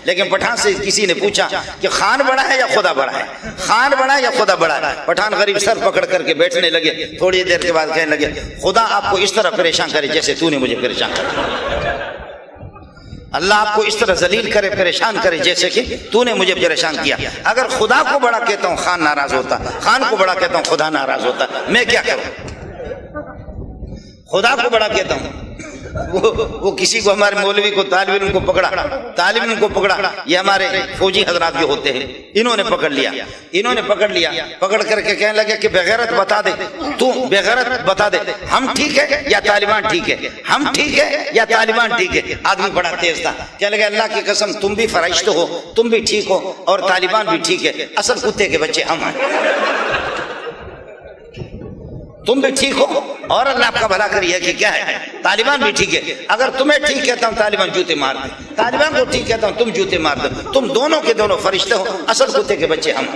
لیکن پٹھان سے کسی نے پوچھا کہ خان بڑا ہے یا خدا بڑا ہے، خان بڑا ہے یا خدا بڑا ہے؟ پٹھان غریب سر پکڑ کر کے بیٹھنے لگے، تھوڑی دیر کے بعد کہنے لگے خدا آپ کو اس طرح پریشان کرے جیسے تو نے مجھے پریشان کیا، اللہ آپ کو اس طرح ذلیل کرے پریشان کرے جیسے کہ تو نے مجھے پریشان کیا۔ اگر خدا کو بڑا کہتا ہوں خان ناراض ہوتا، خان کو بڑا کہتا ہوں خدا ناراض ہوتا، میں کیا کروں؟ خدا کو بڑا کہتا ہوں، وہ کسی کو ہمارے مولوی کو طالب علم کو پکڑا، یہ ہمارے فوجی حضرات جو ہوتے ہیں انہوں نے پکڑ لیا، پکڑ کر کے کہنے لگے کہ بغیرت بتا دے، تو بغیرت بتا دے ہم ٹھیک ہے یا طالبان ٹھیک ہے، ہم ٹھیک ہے یا طالبان ٹھیک ہے؟ آدمی بڑا تیز تھا، کہنے لگے اللہ کی قسم تم بھی فرشتے ہو، تم بھی ٹھیک ہو اور طالبان بھی ٹھیک ہے، اصل کتے کے بچے ہم ہیں، تم بھی ٹھیک ہو اور اللہ آپ کا بھلا کریے کہ کیا ہے طالبان بھی ٹھیک ہے، اگر تمہیں ٹھیک کہتا ہوں طالبان جوتے مار دیں، طالبان کو ٹھیک کہتا ہوں تم جوتے مار دو، تم دونوں کے دونوں فرشتے ہو، اصل کتے کے بچے ہم۔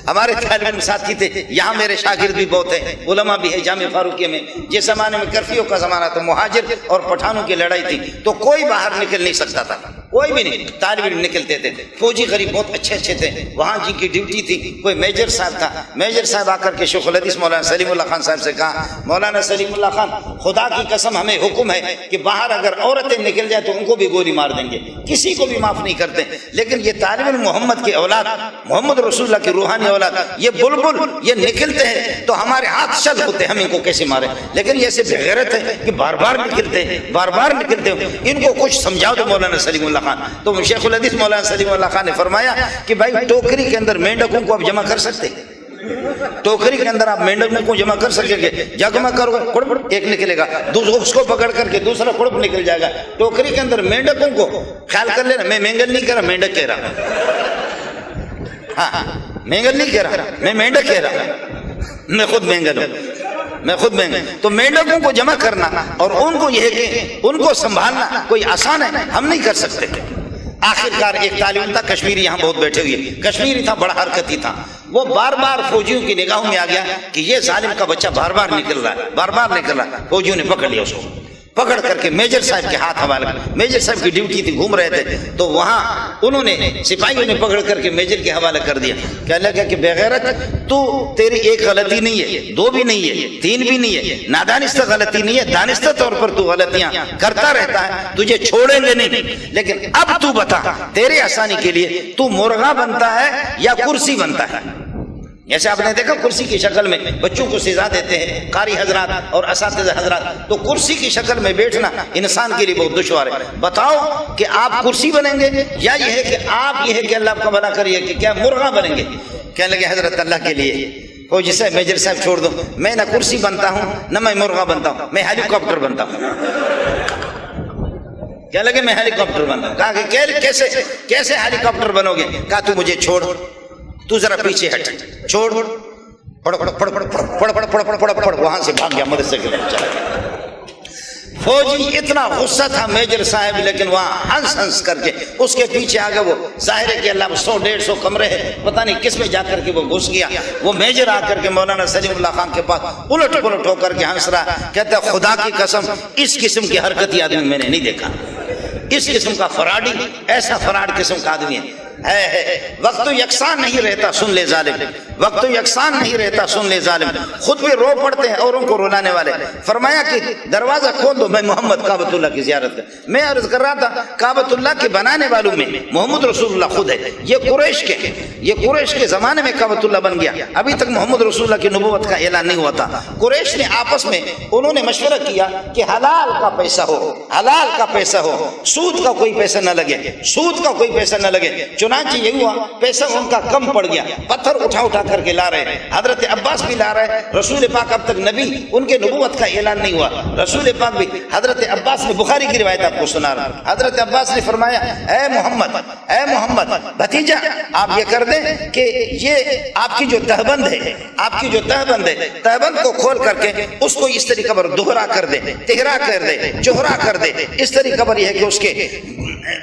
ہمارے طالب علم ساتھی تھے، یہاں میرے شاگرد بھی بہت ہیں، علماء بھی ہیں جامع فاروقیہ میں، جس زمانے میں کرفیو کا زمانہ تھا، مہاجر اور پٹھانوں کی لڑائی تھی تو کوئی باہر نکل نہیں سکتا تھا، کوئی بھی نہیں، طالب علم نکلتے تھے، فوجی غریب بہت اچھے تھے، وہاں جن کی ڈیوٹی تھی، کوئی میجر صاحب تھا، میجر صاحب آ کر کے شیخ الحدیث مولانا سلیم اللہ خان صاحب سے کہا مولانا سلیم اللہ خان خدا کی قسم ہمیں حکم ہے کہ باہر اگر عورتیں نکل جائیں تو ان کو بھی گولی مار دیں گے، کسی کو بھی معاف نہیں کرتے، لیکن یہ طالب علم محمد کی اولاد، محمد رسول اللہ کی روحانی اولاد، یہ بلبل یہ نکلتے ہیں تو ہمارے ہاتھ شل ہوتے ہیں، ہم ان کو کیسے مارے؟ لیکن یہ ایسے بغیرت ہے کہ بار بار نکلتے ہیں، ان کو کچھ سمجھاؤ تو مولانا سلیم اللہ خان، تو شیخ الحدیث مولانا سلیم اللہ خان نے فرمایا کہ بھائی ٹوکری کے اندر مینڈکوں کو آپ جمع کر سکتے ہیں، ٹوکری کے اندر آپ مینڈکوں کو جمع کر سکیں گے، جگمہ کرو گے کڑپ ایک نکلے گا، اس کو پکڑ کر کے دوسرا کڑپ نکل جائے گا، ٹوکری کے اندر مینڈکوں کو خیال کر لینا، میں مینگل نہیں کہہ رہا، مینڈک کہہ رہا، ہاں مینگل نہیں کہہ رہا، میں مینڈک کہہ رہا، میں خود مینگل ہوں، تو مینڈکوں کو جمع کرنا اور ان کو یہ کہ ان کو سنبھالنا کوئی آسان ہے؟ ہم نہیں کر سکتے۔ آخرکار ایک طالب تھا کشمیری، یہاں بہت بیٹھے ہوئے، کشمیری تھا، بڑا حرکتی تھا، وہ بار بار فوجیوں کی نگاہوں میں آ گیا کہ یہ ظالم کا بچہ بار بار نکل رہا ہے، فوجیوں نے پکڑ لیا اس کو، پکڑ کر کے میجر صاحب کے ہاتھ حوالے، میجر صاحب کی ڈیوٹی تھی، گھوم رہے تھے تو وہاں انہوں نے سپاہیوں نے پکڑ کر کے میجر کے حوالے کر دیا، کہنے لگا کہ بغیرت تو تیری ایک غلطی نہیں ہے، دو بھی نہیں ہے، تین بھی نہیں ہے، نادانستہ غلطی نہیں ہے، دانستہ طور پر تو غلطیاں کرتا رہتا ہے، تجھے چھوڑیں گے نہیں، لیکن اب تو بتا تیرے آسانی کے لیے تو مرغا بنتا ہے یا کرسی بنتا ہے؟ جیسے آپ نے دیکھا کرسی کی شکل میں بچوں کو سزا دیتے ہیں قاری حضرات اور اساتذہ حضرات، تو کرسی کی شکل میں بیٹھنا انسان کے لیے بہت دشوار ہے، بتاؤ کہ آپ کرسی بنیں گے یا یہ ہے کہ آپ یہ ہے کہ اللہ آپ کا بنا کریے کہ کیا مرغا بنیں گے؟ کہنے لگے حضرت اللہ کے لیے وہ جسے میجر صاحب چھوڑ دو، میں نہ کرسی بنتا ہوں نہ میں مرغا بنتا ہوں، میں ہیلی کاپٹر بنتا ہوں۔ کہنے لگے میں ہیلی کاپٹر بنتا ہوں، کہا کہ کیسے ہیلی کاپٹر بنو گے؟ کہا تو مجھے چھوڑ، تو ذرا پیچھے ہٹ، چھوڑ، پڑ وہاں سے بھاگ گیا مدرسے کے لیے چلا گیا۔ فوجی اتنا غصہ تھا میجر صاحب، لیکن وہاں ہنس کر کے اس کے پیچھے آ گیا، وہ ظاہر ہے کہ اللہ 100-150 کمرے ہیں، پتہ نہیں کس میں جا کر کے وہ گھس گیا، وہ میجر آ کر کے مولانا سلیم اللہ خان کے پاس الٹ پلٹ ہو کر کے ہنس رہا، کہتا ہے خدا کی قسم اس قسم کی حرکتی آدمی میں نے نہیں دیکھا، اس قسم کا فراڈی، ایسا فراڈ قسم کا آدمی ہے۔ وقت تو یکساں نہیں رہتا سن لے ظالم، وقت تو یکساں نہیں رہتا سن لے ظالم، خود بھی رو پڑتے ہیں اوروں کو رلانے والے۔ فرمایا کہ دروازہ کھول دو، میں محمد کعبۃ اللہ کی زیارت کر، میں عرض کر رہا تھا کعبۃ اللہ کے بنانے والوں میں محمد رسول اللہ خود ہے، یہ قریش کے زمانے میں کعبۃ اللہ بن گیا، ابھی تک محمد رسول اللہ کی نبوت کا اعلان نہیں ہوا تھا۔ قریش نے آپس میں انہوں نے مشورہ کیا کہ حلال کا پیسہ ہو، حلال کا پیسہ ہو، سود کا کوئی پیسہ نہ لگے، سود کا کوئی پیسہ نہ لگے۔ چنانچہ یہ ہوا پیسہ ان کا کم پڑ گیا، پتھر اٹھا کر کے لا رہے، حضرت عباس بھی لا رہے، رسول پاک اب تک نبی ان کے نبوت کا اعلان نہیں ہوا، رسول پاک بھی، حضرت عباس نے بخاری کی روایت آپ کو سنا رہا، حضرت عباس نے فرمایا اے محمد بھتیجا آپ یہ کر دیں کہ یہ آپ کی جو تہبند ہے، تہبند کو کھول کر کے اس کو اس طریقے پر دوہرا کر دے، تہرا کر دے، چوہرا کر دے، اس طریقے پر یہ ہے کہ اس کے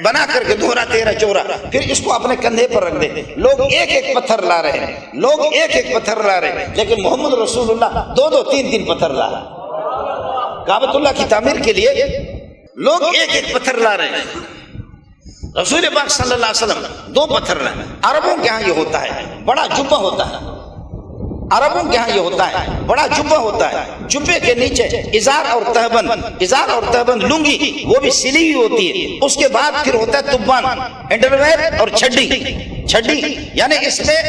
بنا کر کے دوہرا تیرا چورا، پھر اس کو اپنے کندھے پر رکھ دے۔ لوگ ایک پتھر لا رہے ہیں، لیکن محمد رسول اللہ 2-3 پتھر لا رہے ہیں کعبۃ اللہ کی تعمیر کے لیے، لوگ ایک پتھر لا رہے ہیں۔ رسول پاک صلی اللہ علیہ وسلم 2 پتھر رہے. عربوں کے ہاں یہ ہوتا ہے بڑا جبہ ہوتا ہے، عربوں کے ہاں یہ ہوتا ہے بڑا جبہ ہوتا ہے. جبے کے نیچے ازار اور تہبند لنگی وہ بھی سلی ہوئی ہوتی ہے. اس کے بعد پھر ہوتا ہے تبان، انڈرویئر اور چھڈی، یعنی اس میں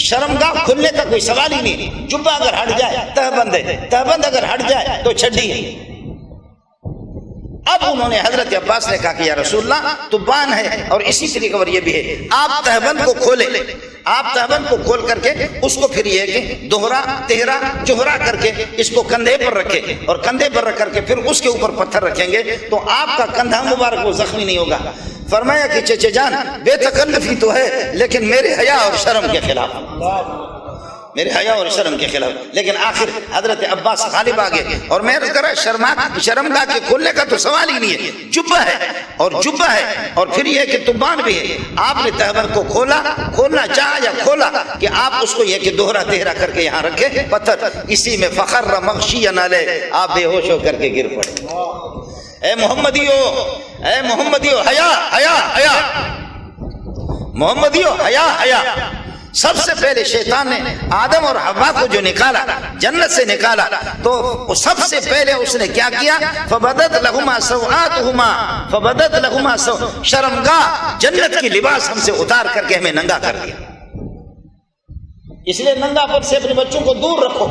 شرمگاہ کھلنے کا کوئی سوال ہی نہیں. جبہ اگر ہٹ جائے تہبند ہے، تہبند اگر ہٹ جائے تو چھڈی ہے. اب انہوں نے حضرت عباس نے کہا کہ یا رسول اللہ تبان ہے اور اسی طریقے پر یہ بھی ہے، آپ تہبند کو کھولیں، آپ تہبند کو کھول کر کے اس کو پھر یہ کہ دوہرا تہرا جوہرا کر کے اس کو کندھے پر رکھے، اور کندھے پر رکھ کر کے پھر اس کے اوپر پتھر رکھیں گے تو آپ کا کندھا مبارک وہ زخمی نہیں ہوگا. فرمایا کہ چچے جان بے تکلفی تو ہے لیکن میرے حیا اور شرم کے خلاف، میرے حیا اور شرم کے خلاف. لیکن آخر حضرت عباس غالب آ گئے اور میں نے کہا شرمگاہ کے کھولنے کا تو سوال ہی نہیں ہے، جبہ ہے اور پھر یہ کہ تبان بھی ہے. آپ نے تہبند کو کھولنا چاہا یا کھولا کہ آپ اس کو یہ کہ دوہرا تہرا کر کے یہاں رکھے پتھر. اسی میں فخر مغشی نالے آپ بے ہوش ہو کر کے گر پڑے. اے محمدیو حیا محمدیو حیا. سب سے پہلے شیطان نے آدم اور حوا کو جو نکالا جنت سے نکالا تو سب سے پہلے اس نے کیا کیا؟ فبدت لہما سوآتہما شرمگاہ جنت کی لباس ہم سے اتار کر کے ہمیں ننگا کر دیا. اس لیے ننگا پن سے اپنے بچوں کو دور رکھو،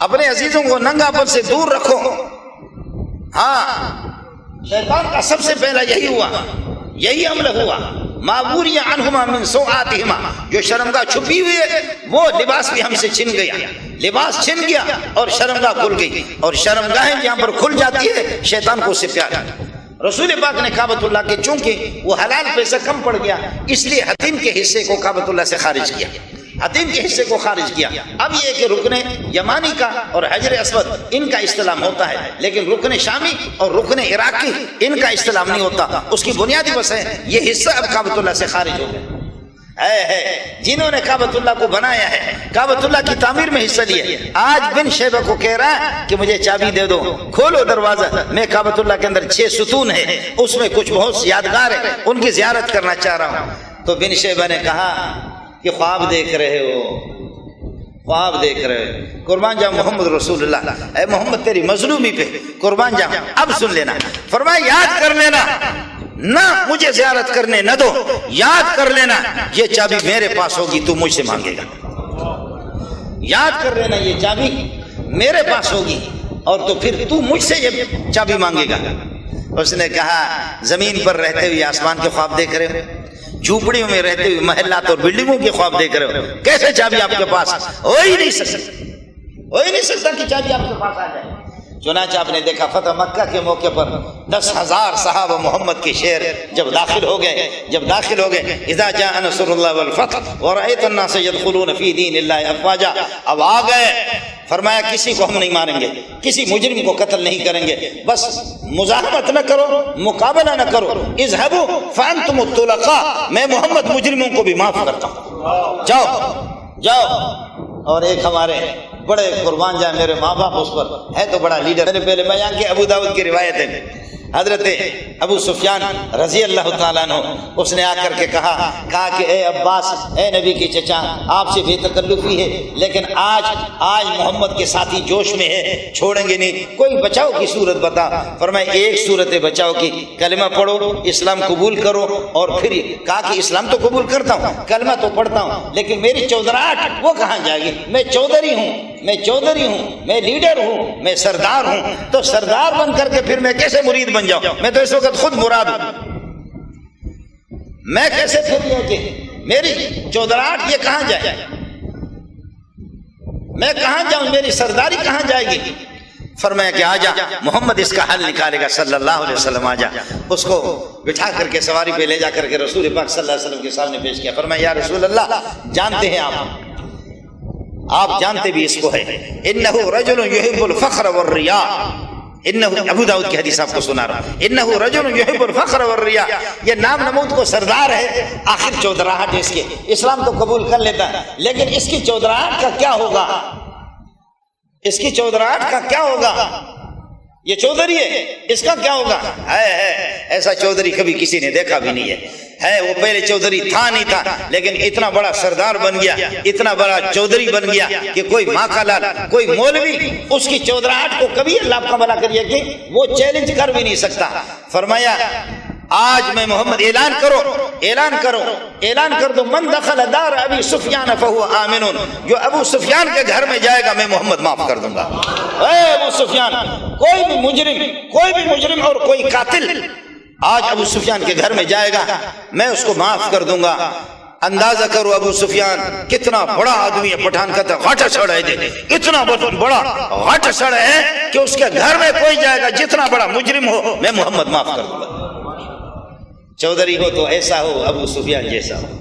اپنے عزیزوں کو ننگا پن سے دور رکھو. ہاں شیطان کا سب سے پہلا یہی عمل ہوا. معبوری عنہما من سوآتہما، جو شرمگاہ چھپی ہوئی ہے وہ لباس بھی ہم سے چھن گیا، لباس چھن گیا اور شرمگاہ کھل گئی. اور شرمگاہیں جہاں پر کھل جاتی ہے شیطان کو اس سے پیار ہے. رسول پاک نے کعبۃ اللہ کے چونکہ وہ حلال پیسہ کم پڑ گیا اس لیے حتیم کے حصے کو کعبۃ اللہ سے خارج کیا، حتیم کے حصے کو خارج کیا. اب یہ کہ رکن یمانی کا اور حجر اسود ان کا استلام ہوتا ہے، لیکن رکن شامی اور رکن عراقی ان کا استلام نہیں ہوتا. اس کی بنیادی وجہ ہے یہ حصہ اب کعبۃ اللہ سے خارج ہو گیا ہے. جنہوں نے کعبۃ اللہ کو بنایا ہے، کعبۃ اللہ کی تعمیر میں حصہ لیا، آج بن شیبہ کو کہہ رہا ہے کہ مجھے چابی دے دو، کھولو دروازہ، میں کعبۃ اللہ کے اندر 6 ستون ہے، اس میں کچھ بہت یادگار ہے، ان کی زیارت کرنا چاہ رہا ہوں. تو بن شیبہ نے کہا کہ خواب دیکھ رہے ہو، قربان جاؤ محمد رسول اللہ. اے محمد تیری مظلومی پہ قربان جاؤ. اب سن لینا، فرمایا یاد کر لینا، نہ مجھے زیارت کرنے نہ دو، یاد کر لینا یہ چابی میرے پاس ہوگی تو مجھ سے مانگے گا. یاد کر لینا یہ چابی میرے پاس ہوگی اور تو پھر تو مجھ سے یہ چابی مانگے گا. اس نے کہا زمین پر رہتے ہوئے آسمان کے خواب دیکھ رہے ہو، جھوپڑیوں میں رہتے ہوئے محلات اور بلڈنگوں کے خواب دیکھ رہے ہو، کیسے چابی آپ کے پاس ہو ہی نہیں سکتا کہ چابی آپ کے پاس آ جائے. چنانچہ آپ نے دیکھا فتح مکہ کے موقع پر 10,000 صحابہ محمد کے شہر جب داخل ہو گئے اذا جاء نصر اللہ والفتح ورأيت الناس يدخلون في دين الله افواجا. اب آ گئے. فرمایا کسی کو ہم نہیں ماریں گے، کسی مجرم کو قتل نہیں کریں گے، بس مزاحمت نہ کرو، مقابلہ نہ کرو. اذهبوا فانتم الطلقاء، میں محمد مجرموں کو بھی معاف کرتا ہوں، جاؤ. اور ایک ہمارے بڑے قربان جائے میرے ماں باپ اس پر ہے تو بڑا لیڈر. پہلے بیان کی ابو داؤد کی روایت ہے، حضرت ابو سفیان رضی اللہ تعالیٰ عنہ اس نے آ کر کے کہا کہ اے عباس، اے نبی کی چچا، آپ سے بے تکلفی ہے لیکن آج محمد کے ساتھی جوش میں ہے، چھوڑیں گے نہیں، کوئی بچاؤ کی صورت بتا. فرمایا ایک صورت بچاؤ کی، کلمہ پڑھو، اسلام قبول کرو. اور پھر کہا کہ اسلام تو قبول کرتا ہوں، کلمہ تو پڑھتا ہوں، لیکن میری چودراہٹ وہ کہاں جائے گی؟ میں چودھری ہوں، میں لیڈر ہوں، میں سردار ہوں. تو سردار بن کر کے پھر میں کیسے مرید بن جاؤں؟ میں تو اس وقت خود مراد ہوں. میں کیسے پھر یہ کہ میری چودراہٹ یہ کہاں جائے؟ میں کہاں جاؤں؟ میری سرداری کہاں جائے گی؟ فرمایا کہ آجا، محمد اس کا حل نکالے گا صلی اللہ علیہ وسلم. آجا. اس کو بٹھا کر کے سواری پہ لے جا کر کے رسول پاک صلی اللہ علیہ وسلم کے سامنے پیش کیا. فرمایا یا رسول اللہ، جانتے ہیں آپ جانتے بھی اس کو ہے، انہ رجل یحب الفخر والریا. انہ ابو داؤد کی حدیث آپ کو سنا رہا ہوں. انہ رجل یحب الفخر والریا، یہ نام نمود کو سردار ہے، آخر چودراہٹ اس کے، اسلام تو قبول کر لیتا ہے لیکن اس کی چودراہٹ کا کیا ہوگا؟ یہ چودھری ہے، اس کا کیا ہوگا؟ ہے ایسا چودھری کبھی کسی نے دیکھا بھی نہیں ہے وہ پہلے چودھری تھا نہیں تھا، لیکن اتنا بڑا سردار بن گیا، اتنا بڑا چودھری بن گیا کہ کوئی ماں کا لال، کوئی مولوی اس کی چودراہٹ کو کبھی اللہ کا بھلا کریے کہ وہ چیلنج کر بھی نہیں سکتا۔ فرمایا آج میں محمد اعلان کر دو من دخل دار ابی سفیان فہو آمن، جو ابو سفیان کے گھر میں جائے گا میں محمد معاف کر دوں گا۔ اے ابو سفیان، کوئی بھی مجرم اور کوئی قاتل آج ابو سفیان کے گھر میں جائے گا میں اس کو معاف کر دوں گا۔ اندازہ کرو ابو سفیان کتنا بڑا آدمی ہے، پٹھان کہتا ہے غٹ سڑ ہے، اتنا بڑا غٹ سڑ ہے کہ اس کے گھر میں کوئی جائے گا جتنا بڑا مجرم ہو میں محمد معاف کر دوں گا۔ چودھری ہو تو ایسا ہو، ابو سفیان جیسا ہو،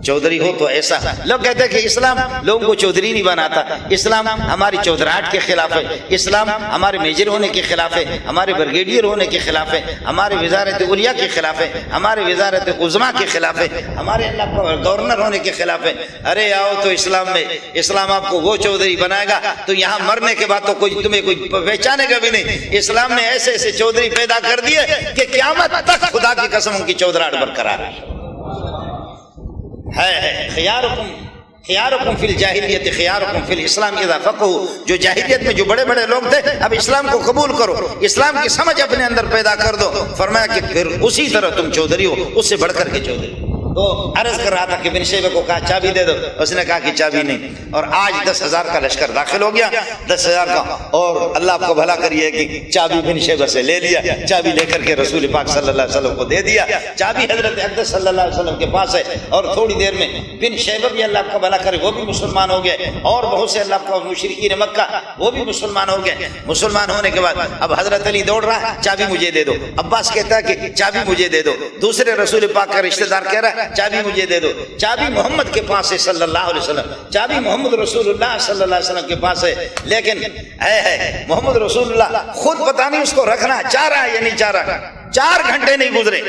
چودھری ہو تو ایسا۔ لوگ کہتے ہیں کہ اسلام لوگوں کو چودھری نہیں بناتا، اسلام ہماری چودراہٹ کے خلاف ہے، اسلام ہمارے میجر ہونے کے خلاف ہے، ہمارے بریگیڈیئر ہونے کے خلاف ہے، ہمارے وزارت علیہ کے خلاف ہے، ہمارے وزارت عظمیٰ کے خلاف ہے، ہمارے اللہ کا گورنر ہونے کے خلاف ہے۔ ارے آؤ تو اسلام میں، اسلام آپ کو وہ چودھری بنائے گا تو یہاں مرنے کے بعد تو تمہیں کوئی پہچانے گا بھی نہیں۔ اسلام نے ایسے ایسے چودھری پیدا کر دیے کہ قیامت تک خدا کی قسم ان کی چودراہٹ برقرار ہے۔ خیارکم فی الجاہلیت خیارکم فی الاسلام اذا فقہوا، جو جاہلیت میں جو بڑے بڑے لوگ تھے اب اسلام کو قبول کرو، اسلام کی سمجھ اپنے اندر پیدا کر دو۔ فرمایا کہ پھر اسی طرح تم چودھری ہو، اس سے بڑھ کر کے چودھری۔ تو عرض کر رہا تھا کہ بن شیبہ کو کہا چابی دے دو، اس نے کہا کہ چابی نہیں، اور آج 10,000 کا لشکر داخل ہو گیا، 10,000 کا، اور اللہ آپ کو بھلا کریے کہ چابی بن شیبہ سے لے لیا، چابی لے کر کے رسول پاک صلی اللہ علیہ وسلم کو دے دیا۔ چابی حضرت اقدس صلی اللہ علیہ وسلم کے پاس ہے، اور تھوڑی دیر میں بن شیبہ بھی اللہ آپ کا بھلا کرے وہ بھی مسلمان ہو گئے، اور بہت سے اللہ کا مشرکین مکہ وہ بھی مسلمان ہو گئے۔ مسلمان ہونے کے بعد اب حضرت علی دوڑ رہا ہے چابی مجھے دے دو، عباس کہتا ہے کہ چابی مجھے دے دو، دوسرے رسول پاک کا رشتہ دار کہہ رہا ہے چابی مجھے دے دو۔ چابی محمد کے پاس ہے صلی اللہ علیہ وسلم، چابی محمد رسول اللہ صلی اللہ علیہ وسلم کے پاس ہے، لیکن ہے محمد رسول اللہ خود پتہ نہیں اس کو رکھنا چاہ رہا ہے یا نہیں چاہ رہا۔ 4 گھنٹے نہیں گزرے،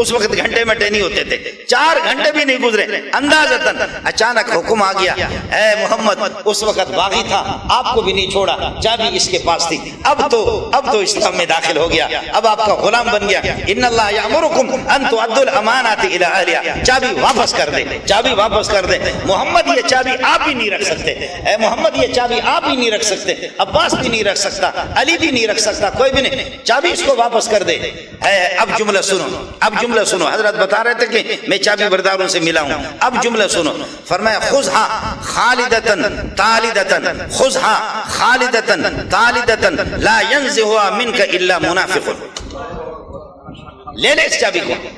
اس وقت گھنٹے مٹے نہیں ہوتے تھے، 4 گھنٹے بھی نہیں گزرے، اندازتاً اچانک حکم آ گیا، اے محمد اس وقت باغی تھا، آپ کو بھی نہیں چھوڑا، چابی اس کے پاس تھی، اب تو اسلام میں داخل ہو گیا، اب آپ کا غلام بن گیا۔ ان اللہ یامرکم ان تؤدوا الامانات الی اہلہا، چابی واپس کر دے، چابی واپس کر دے۔ محمد یہ چابی آپ ہی نہیں رکھ سکتے، اے محمد یہ چابی آپ ہی نہیں رکھ سکتے، عباس بھی نہیں رکھ سکتا، علی بھی نہیں رکھ سکتا، کوئی بھی نہیں، چابی اس کو واپس کر دے۔ اب جملہ سنو، اب جملہ سنو، حضرت بتا رہے تھے کہ میں چابی برداروں سے ملا ہوں، اب جملہ سنو۔ فرمایا خذھا خالدتن تالدتن، خذھا خالدتن تالدتن لا ينزعها منك الا منافق۔ لے لے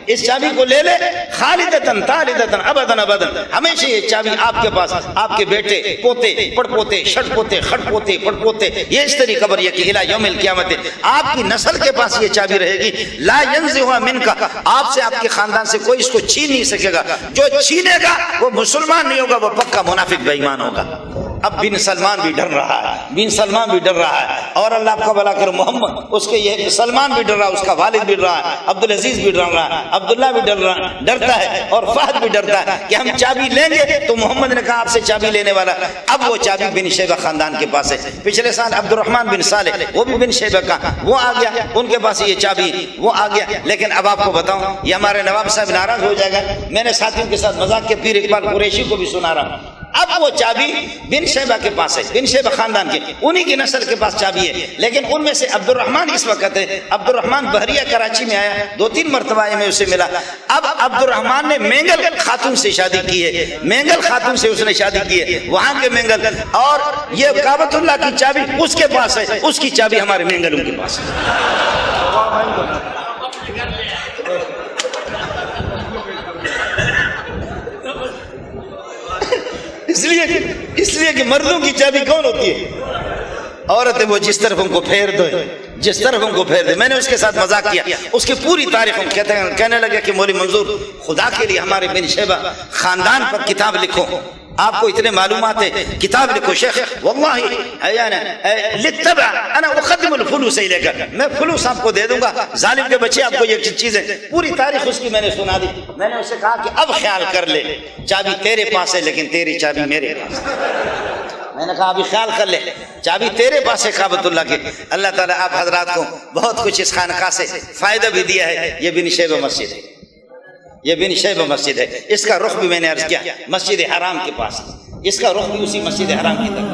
اس چابی کو لے لے، خالدتن تالدتن ابدن ابدن، ہمیشہ یہ چابی آپ کے پاس، آپ کے بیٹے پوتے پڑ پوتے شٹ پوتے خٹ پوتے پڑ پوتے، یہ اس طریقہ پر یہ کہ الی یوم القیامت آپ کی نسل کے پاس یہ چابی رہے گی۔ لا ينزعها منك، آپ سے آپ کے خاندان سے کوئی اس کو چھین نہیں سکے گا، جو چھینے گا وہ مسلمان نہیں ہوگا، وہ پکا منافق بے ایمان ہوگا۔ اب بن سلمان بھی ڈر رہا ہے، بن سلمان بھی ڈر رہا ہے، اور اللہ آپ کا بھلا کر محمد اس کے یہ سلمان بھی ڈر رہا ہے، اس کا والد بھی ڈر رہا ہے، عبدالعزیز بھی ڈر رہا ہے، عبداللہ بھی ڈرتا ہے، اور فہد بھی ڈرتا ہے کہ ہم چابی لیں گے تو محمد نے کہا آپ سے چابی لینے والا۔ اب وہ چابی بن شیبہ خاندان کے پاس ہے، پچھلے سال عبد الرحمن بن صالح وہ بھی بن شیبہ کا، وہ آ گیا، ان کے پاس یہ چابی وہ آ گیا۔ لیکن اب آپ کو بتاؤں، یہ ہمارے نواب صاحب ناراض ہو جائے گا، میں نے ساتھیوں کے ساتھ مذاق کے پیر اقبال قریشی کو بھی سنا رہا ہوں، اب وہ چابی بن شیبہ کے پاس ہے، بن شیبہ خاندان کے، انہی کی نسل کے پاس چابی ہے، لیکن ان میں سے عبد الرحمن اس وقت ہے، عبد الرحمن بحریہ کراچی میں آیا، 2-3 مرتبہ میں اسے ملا۔ اب عبد الرحمن نے مینگل خاتون سے شادی کی ہے، مینگل خاتون سے اس نے شادی کی ہے، وہاں کے مینگل، اور یہ کعبۃ اللہ کی چابی اس کے پاس ہے، اس کی چابی ہمارے مینگلوں کے پاس ہے۔ اس لیے کہ مردوں کی چابی کون ہوتی ہے؟ عورتیں وہ جس طرف ان کو پھیر دو، جس طرف ان کو پھیر دے۔ میں نے اس کے ساتھ مذاق کیا، اس کی پوری تاریخ کہنے لگے کہ مولوی منظور خدا کے لیے ہمارے بن شیبہ خاندان پر کتاب لکھو، آپ کو اتنے معلومات ہے، کتاب لکھو شیخ، واللہ لتبع انا اقدم الفلوس الیک، میں فلوس آپ کو دے دوں گا، ظالم کے بچے آپ کو یہ چیزیں، پوری تاریخ اس کی میں نے سنا دی۔ میں نے اسے کہا کہ اب خیال کر لے، چابی تیرے پاس ہے لیکن تیری چابی میرے پاس ہے۔ میں نے کہا ابھی خیال کر لے، چابی تیرے پاس ہے کعبۃ اللہ کی۔ اللہ تعالیٰ آپ حضرات کو بہت کچھ اس خانقاہ سے فائدہ بھی دیا ہے۔ یہ بن شیبہ مسجد ہے، یہ بن شیبہ مسجد ہے، اس کا رخ بھی میں نے عرض کیا مسجد حرام کے پاس، اس کا رخ بھی اسی مسجد حرام کی طرف۔